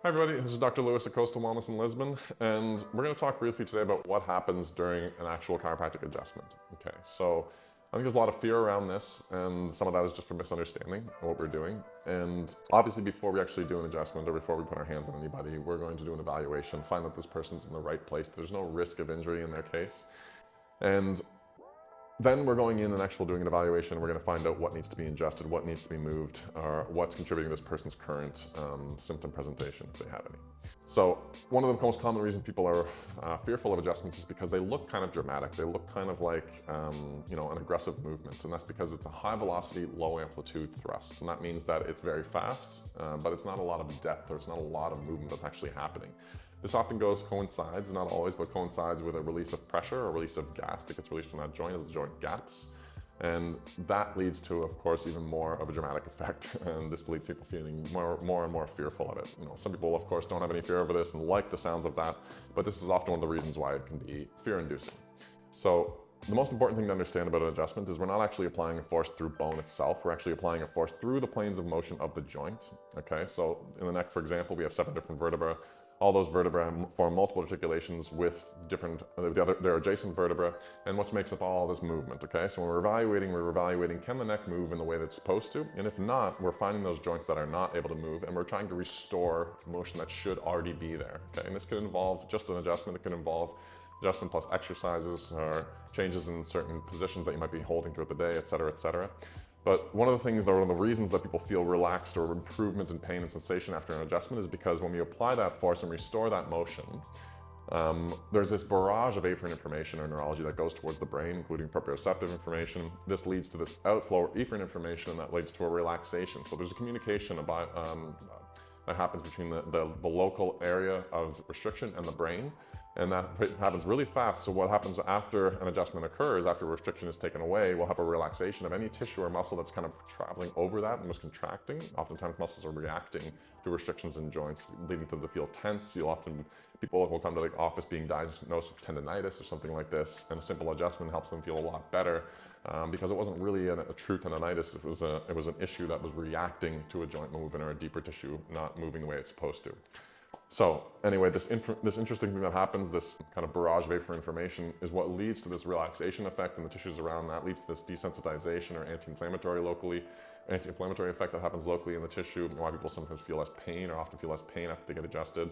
Hi everybody, this is Dr. Lewis at Coastal Wellness in Lisbon, and we're going to talk briefly today about what happens during an actual chiropractic adjustment. Okay, so I think there's a lot of fear around this, and some of that is just from misunderstanding what we're doing. And obviously before we actually do an adjustment or before we put our hands on anybody, we're going to do an evaluation, find that this person's in the right place, there's no risk of injury in their case. And then we're going in and actually doing an evaluation. We're going to find out what needs to be adjusted, what needs to be moved, or what's contributing to this person's current symptom presentation, if they have any. So one of the most common reasons people are fearful of adjustments is because they look kind of dramatic. They look kind of like, an aggressive movement. And that's because it's a high velocity, low amplitude thrust. And that means that it's very fast, but it's not a lot of depth or it's not a lot of movement that's actually happening. This often coincides, not always, but coincides with a release of pressure or release of gas that gets released from that joint as the joint gaps. And that leads to, of course, even more of a dramatic effect. And this leads people feeling more and more fearful of it. Some people, of course, don't have any fear over this and like the sounds of that, but this is often one of the reasons why it can be fear-inducing. So the most important thing to understand about an adjustment is we're not actually applying a force through bone itself. We're actually applying a force through the planes of motion of the joint. Okay, so in the neck, for example, we have 7 different vertebrae. All those vertebrae form multiple articulations with their adjacent vertebrae, and what makes up all this movement, okay? So when we're evaluating, can the neck move in the way that's supposed to? And if not, we're finding those joints that are not able to move, and we're trying to restore motion that should already be there, okay? And this could involve just an adjustment. It could involve adjustment plus exercises or changes in certain positions that you might be holding throughout the day, et cetera, et cetera. But one of the things, or one of the reasons that people feel relaxed or improvement in pain and sensation after an adjustment is because when we apply that force and restore that motion, there's this barrage of afferent information or neurology that goes towards the brain, including proprioceptive information. This leads to this outflow of efferent information that leads to a relaxation. So there's a communication about, that happens between the local area of restriction and the brain. And that happens really fast. So what happens after an adjustment occurs, after restriction is taken away, we'll have a relaxation of any tissue or muscle that's kind of traveling over that and was contracting. Oftentimes muscles are reacting to restrictions in joints, leading to them to feel tense. People will come to the office being diagnosed with tendonitis or something like this, and a simple adjustment helps them feel a lot better because it wasn't really a true tendonitis. It was an issue that was reacting to a joint movement or a deeper tissue not moving the way it's supposed to. So anyway, this interesting thing that happens, this kind of barrage of afferent information, is what leads to this relaxation effect in the tissues around that, leads to this desensitization or anti-inflammatory effect that happens locally in the tissue, and why people sometimes feel less pain or often feel less pain after they get adjusted.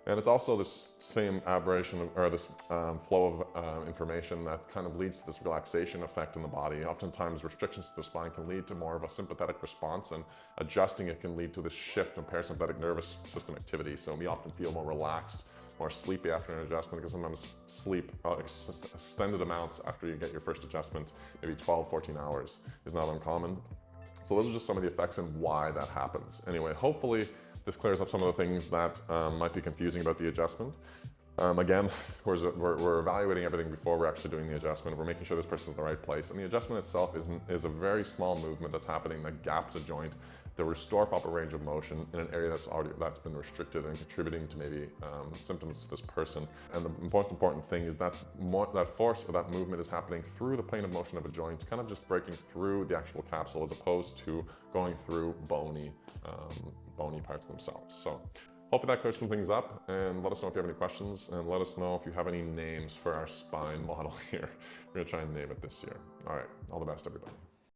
And it's also this same aberration or this flow of information that kind of leads to this relaxation effect in the body. Oftentimes restrictions to the spine can lead to more of a sympathetic response, and adjusting it can lead to this shift in parasympathetic nervous system activity. So we often feel more relaxed, more sleepy after an adjustment, because sometimes sleep extended amounts after you get your first adjustment, maybe 12, 14 hours, is not uncommon. So those are just some of the effects and why that happens. Anyway, hopefully this clears up some of the things that might be confusing about the adjustment. Again, we're evaluating everything before we're actually doing the adjustment. We're making sure this person's in the right place. And the adjustment itself is a very small movement that's happening that gaps a joint to restore proper range of motion in an area that's been restricted and contributing to maybe symptoms to this person. And the most important thing is that that force or that movement is happening through the plane of motion of a joint, kind of just breaking through the actual capsule as opposed to going through bony parts themselves. So hopefully that clears some things up, and let us know if you have any questions, and let us know if you have any names for our spine model here. We're gonna try and name it this year. All right, all the best, everybody.